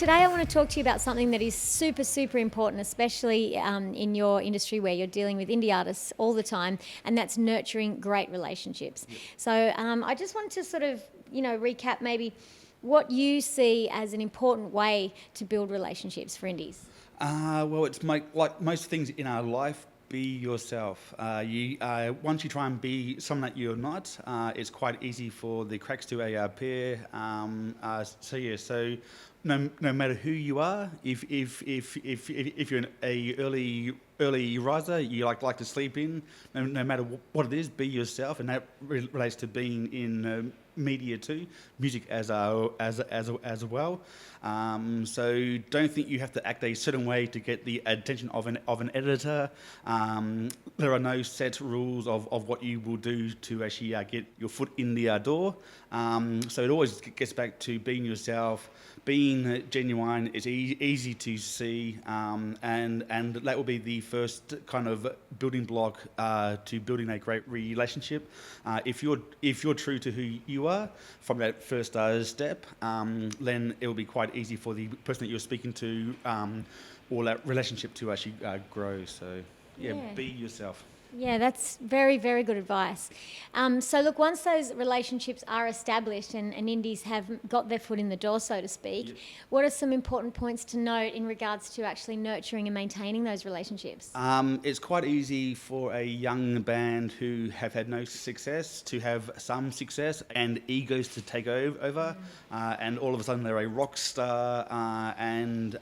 today I want to talk to you about something that is super, super important, especially in your industry where you're dealing with indie artists all the time, and that's nurturing great relationships. Yeah. So I just wanted to sort of, recap maybe what you see as an important way to build relationships for indies. Well, it's like most things in our life, be yourself. Once you try and be someone that you're not, it's quite easy for the cracks to appear. So no matter who you are, if you're a early riser, you like to sleep in. No matter what it is, be yourself, and that relates to being in media too, music as well. So don't think you have to act a certain way to get the attention of an editor. There are no set rules of what you will do to actually get your foot in the door. So it always gets back to being yourself, being genuine. It's easy to see, and that will be the first kind of building block to building a great relationship. If you're true to who you are from that first step, then it will be quite easy for the person that you're speaking to or that relationship to actually grow. So yeah, be yourself. Yeah, that's very, very good advice. So look, once those relationships are established and indies have got their foot in the door, so to speak, what are some important points to note in regards to actually nurturing and maintaining those relationships? It's quite easy for a young band who have had no success to have some success and egos to take over, and all of a sudden they're a rock star, and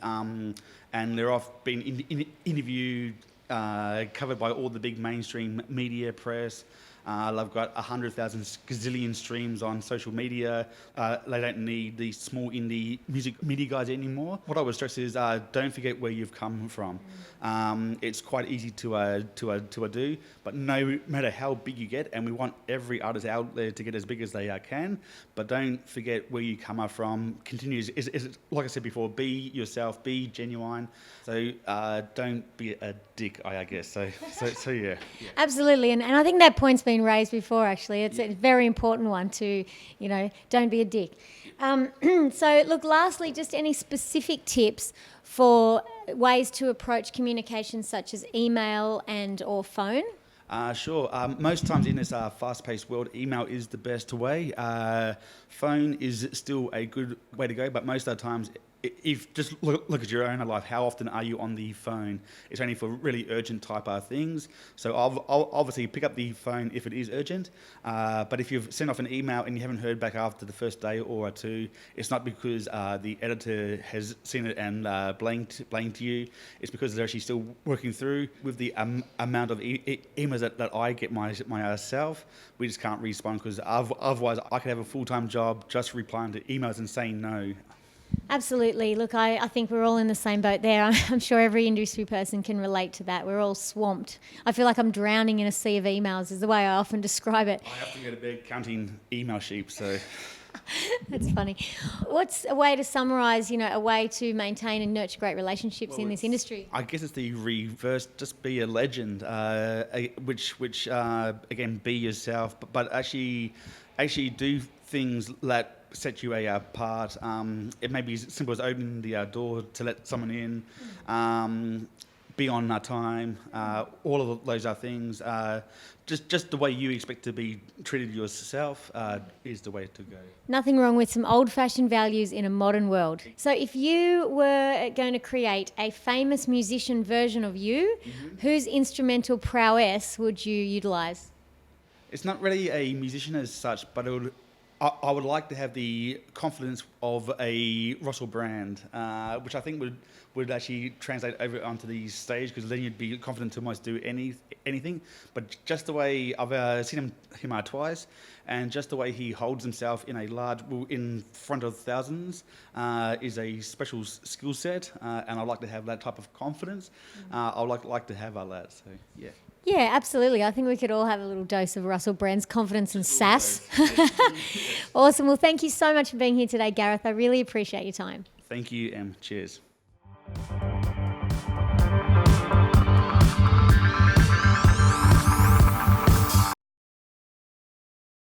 they're off being interviewed, covered by all the big mainstream media press. They've got 100,000 gazillion streams on social media. They don't need these small indie music media guys anymore. What I would stress is don't forget where you've come from. It's quite easy to do, but no matter how big you get, and we want every artist out there to get as big as they can, but don't forget where you come from. Continue, like I said before, be yourself, be genuine. So don't be a dick, I guess. So yeah. Absolutely, and I think that point's been raised before. Actually, it's a very important one to, don't be a dick. So look, lastly, just any specific tips for ways to approach communication such as email and or phone? Sure. Most times in this fast-paced world, email is the best way. Phone is still a good way to go, but most of the times, if just look at your own life, how often are you on the phone? It's only for really urgent type of things. So I'll obviously pick up the phone if it is urgent. But if you've sent off an email and you haven't heard back after the first day or two, it's not because the editor has seen it and blanked you. It's because they're actually still working through with the amount of emails that I get myself. We just can't respond because otherwise I could have a full-time job just replying to emails and saying no. Absolutely. Look, I think we're all in the same boat there. I'm sure every industry person can relate to that. We're all swamped. I feel like I'm drowning in a sea of emails is the way I often describe it. I have to go to bed counting email sheep, so... That's funny. What's a way to summarise, a way to maintain and nurture great relationships in this industry? I guess it's the reverse. Just be a legend, which again, be yourself, but actually do things that set you apart. It may be as simple as opening the door to let someone in, be on time, all of those are things. Just the way you expect to be treated yourself is the way to go. Nothing wrong with some old-fashioned values in a modern world. So if you were going to create a famous musician version of you, whose instrumental prowess would you utilise? It's not really a musician as such, but I would like to have the confidence of a Russell Brand, which I think would actually translate over onto the stage, because then you'd be confident to almost do anything. But just the way I've seen him twice, and just the way he holds himself in front of thousands is a special skill set, and I'd like to have that type of confidence. I'd like to have that. So yeah. Yeah, absolutely. I think we could all have a little dose of Russell Brand's confidence and sass. Awesome. Well, thank you so much for being here today, Gareth. I really appreciate your time. Thank you, Em. Cheers.